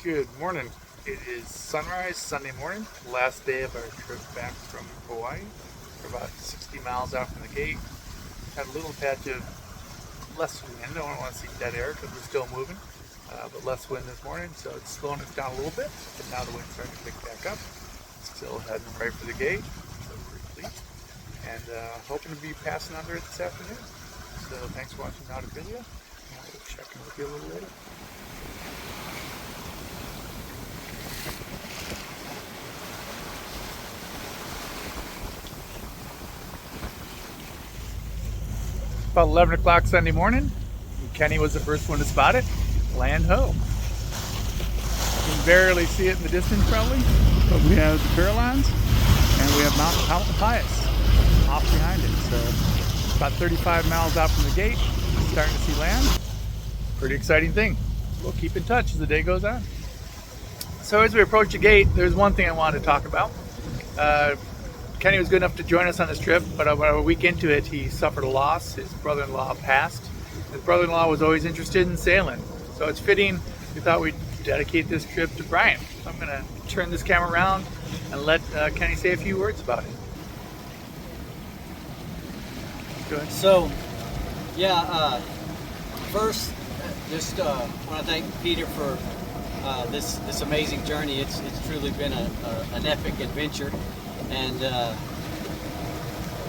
Good morning. It is sunrise Sunday morning, last day of our trip back from Hawaii. We're about 60 miles out from the gate. Had a little patch of less wind. I don't want to see dead air because we're still moving, but less wind this morning, so it's slowing us down a little bit. But now the wind's starting to pick back up. Still heading right for the gate, so we're pleased. And hoping to be passing under it this afternoon. So thanks for watching Nautibilia. We'll check in with you a little later. About 11 o'clock Sunday morning, Kenny was the first one to spot it. Land ho. You can barely see it in the distance probably, but we have the Carolines and we have Mount Pius off behind it. So about 35 miles out from the gate, starting to see land. Pretty exciting thing. We'll keep in touch as the day goes on. So as we approach the gate, there's one thing I wanted to talk about. Kenny was good enough to join us on this trip, but about a week into it, he suffered a loss. His brother-in-law passed. His brother-in-law was always interested in sailing, so it's fitting. We thought we'd dedicate this trip to Brian. So I'm going to turn this camera around and let Kenny say a few words about it. Go ahead. So, yeah, first, just want to thank Peter for this amazing journey. It's truly been an epic adventure. And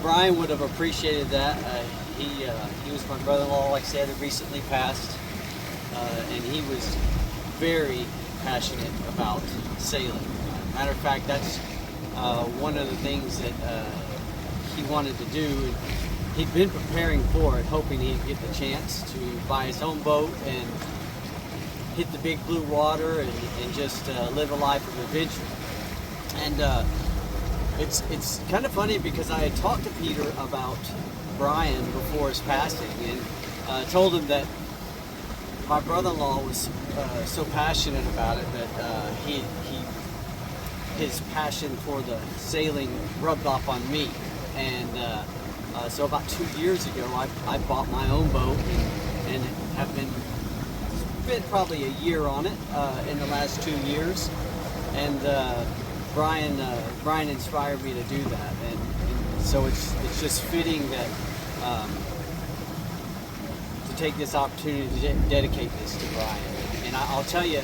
Brian would have appreciated that. He was my brother-in-law, like I said, who recently passed, and he was very passionate about sailing. Matter of fact, that's one of the things that he wanted to do. He'd been preparing for it, hoping he'd get the chance to buy his own boat and hit the big blue water and just live a life of adventure. And it's kind of funny because I had talked to Peter about Brian before his passing and told him that my brother-in-law was so passionate about it that his passion for the sailing rubbed off on me. And so about 2 years ago, I bought my own boat and have spent probably a year on it in the last 2 years. And Brian inspired me to do that, and so it's just fitting that to take this opportunity to dedicate this to Brian. And I'll tell you,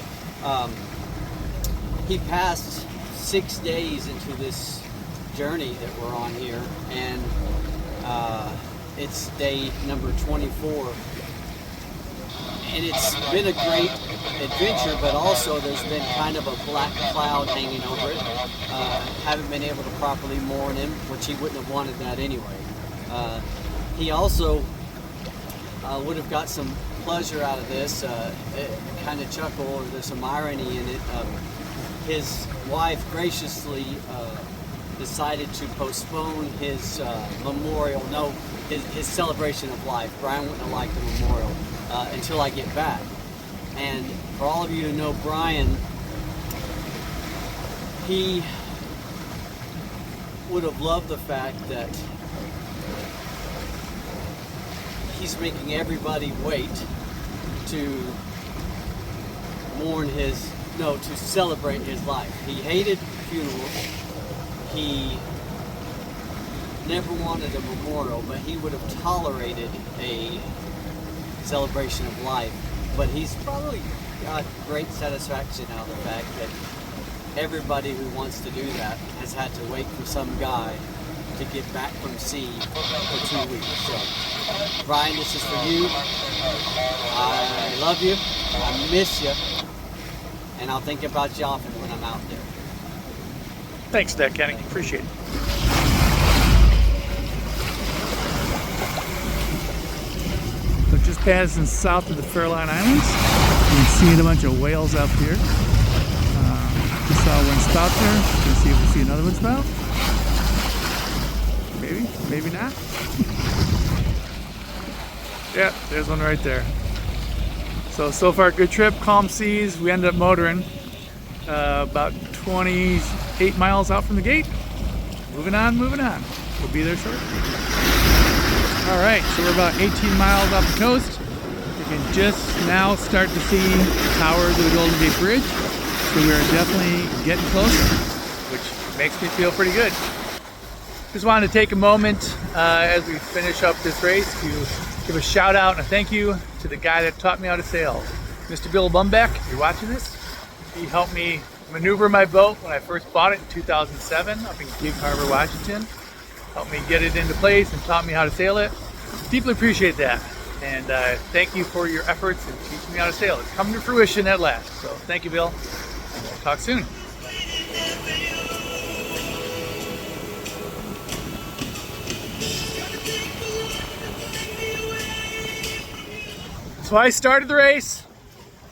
he passed 6 days into this journey that we're on here, and it's day number 24. And it's been a great adventure, but also there's been kind of a black cloud hanging over it. Haven't been able to properly mourn him, which he wouldn't have wanted that anyway. He also would have got some pleasure out of this, kind of chuckle, or there's some irony in it. His wife graciously decided to postpone his memorial, his celebration of life. Brian wouldn't have liked the memorial. Until I get back. And for all of you who know Brian, he would have loved the fact that he's making everybody wait to to celebrate his life. He hated funerals. He never wanted a memorial, but he would have tolerated a celebration of life. But he's probably got great satisfaction out of the fact that everybody who wants to do that has had to wait for some guy to get back from sea for 2 weeks. So, Brian, this is for you. I love you. I miss you. And I'll think about you often when I'm out there. Thanks, Dad, Kenny. Appreciate it. So just passing south of the Farallon Islands, you can see a bunch of whales up here. Just saw one spout there. Let's see if we see another one spout. Maybe, maybe not. Yeah, there's one right there. So far good trip, calm seas. We ended up motoring about 28 miles out from the gate. Moving on, moving on. We'll be there shortly. All right, so we're about 18 miles off the coast. You can just now start to see the towers of the Golden Gate Bridge. So we're definitely getting closer, which makes me feel pretty good. Just wanted to take a moment as we finish up this race to give a shout out and a thank you to the guy that taught me how to sail. Mr. Bill Bumbeck, if you're watching this, he helped me maneuver my boat when I first bought it in 2007 up in Gig Harbor, Washington. Helped me get it into place and taught me how to sail it. Deeply appreciate that. And thank you for your efforts in teaching me how to sail. It's come to fruition at last. So thank you, Bill. And we'll talk soon. So I started the race.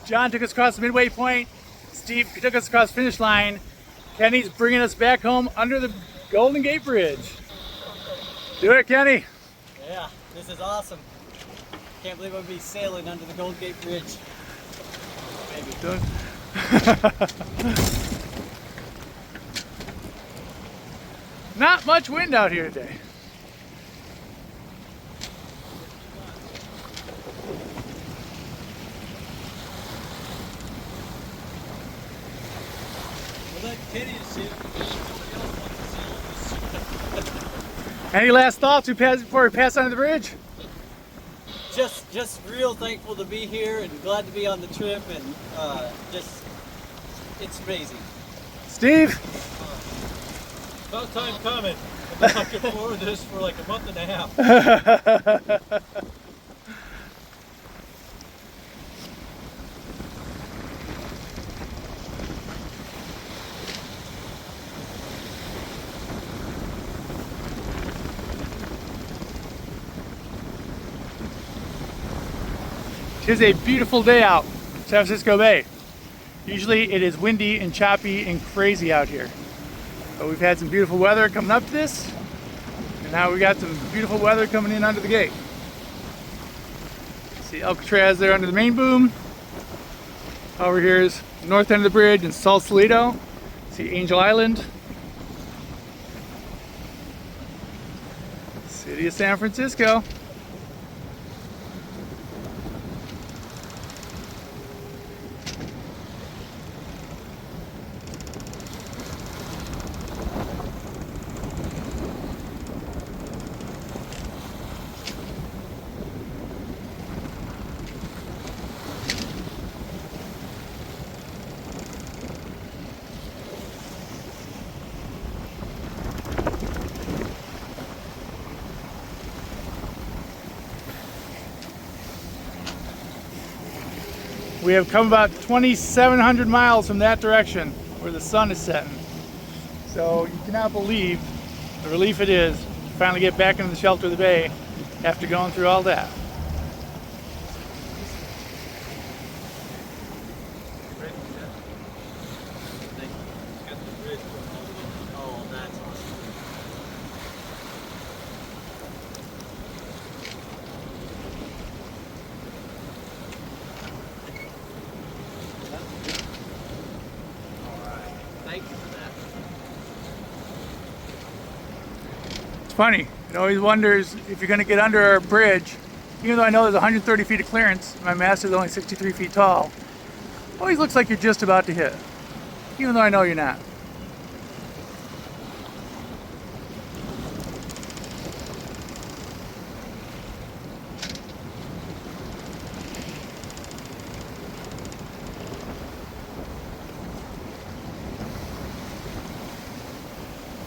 John took us across the midway point. Steve took us across the finish line. Kenny's bringing us back home under the Golden Gate Bridge. Do it, Kenny. Yeah, this is awesome. Can't believe I'll be sailing under the Golden Gate Bridge. Maybe. Do it. Not much wind out here today. Any last thoughts before we pass under the bridge? Just real thankful to be here and glad to be on the trip, and it's amazing. Steve? About time coming. I've been looking forward to this for like a month and a half. It is a beautiful day out in San Francisco Bay. Usually it is windy and choppy and crazy out here. But we've had some beautiful weather coming up to this, and now we got some beautiful weather coming in under the gate. See Alcatraz there under the main boom. Over here is the north end of the bridge in Sausalito. See Angel Island. City of San Francisco. We have come about 2,700 miles from that direction where the sun is setting. So you cannot believe the relief it is to finally get back into the shelter of the bay after going through all that. Oh, that's awesome. Thank you for that. It's funny, it always wonders if you're going to get under our bridge, even though I know there's 130 feet of clearance, my mast is only 63 feet tall. It always looks like you're just about to hit, even though I know you're not.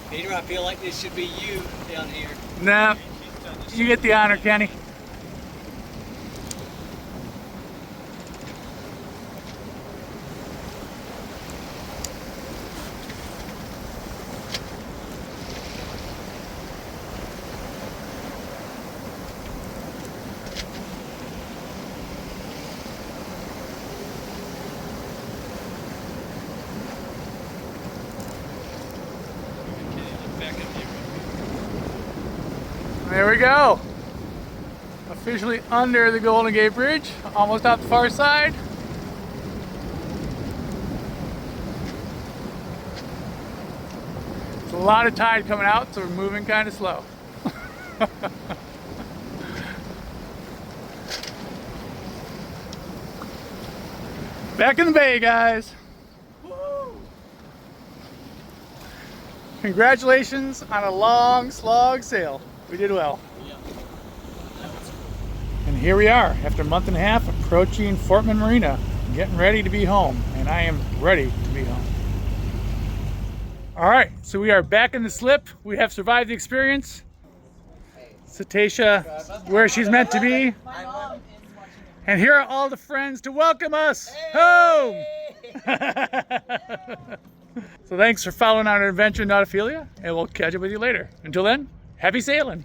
Peter, I feel like this should be you down here. Nah, you get the honor, Kenny. There we go. Officially under the Golden Gate Bridge, almost out the far side. There's a lot of tide coming out, so we're moving kind of slow. Back in the bay, guys. Woo! Congratulations on a long slog sail. We did well. Yeah. And here we are, after a month and a half, approaching Fortman Marina, getting ready to be home. And I am ready to be home. All right, so we are back in the slip. We have survived the experience. Cetacea, where she's meant to be. And here are all the friends to welcome us home. So thanks for following our adventure in Nautophilia, and we'll catch up with you later. Until then, happy sailing.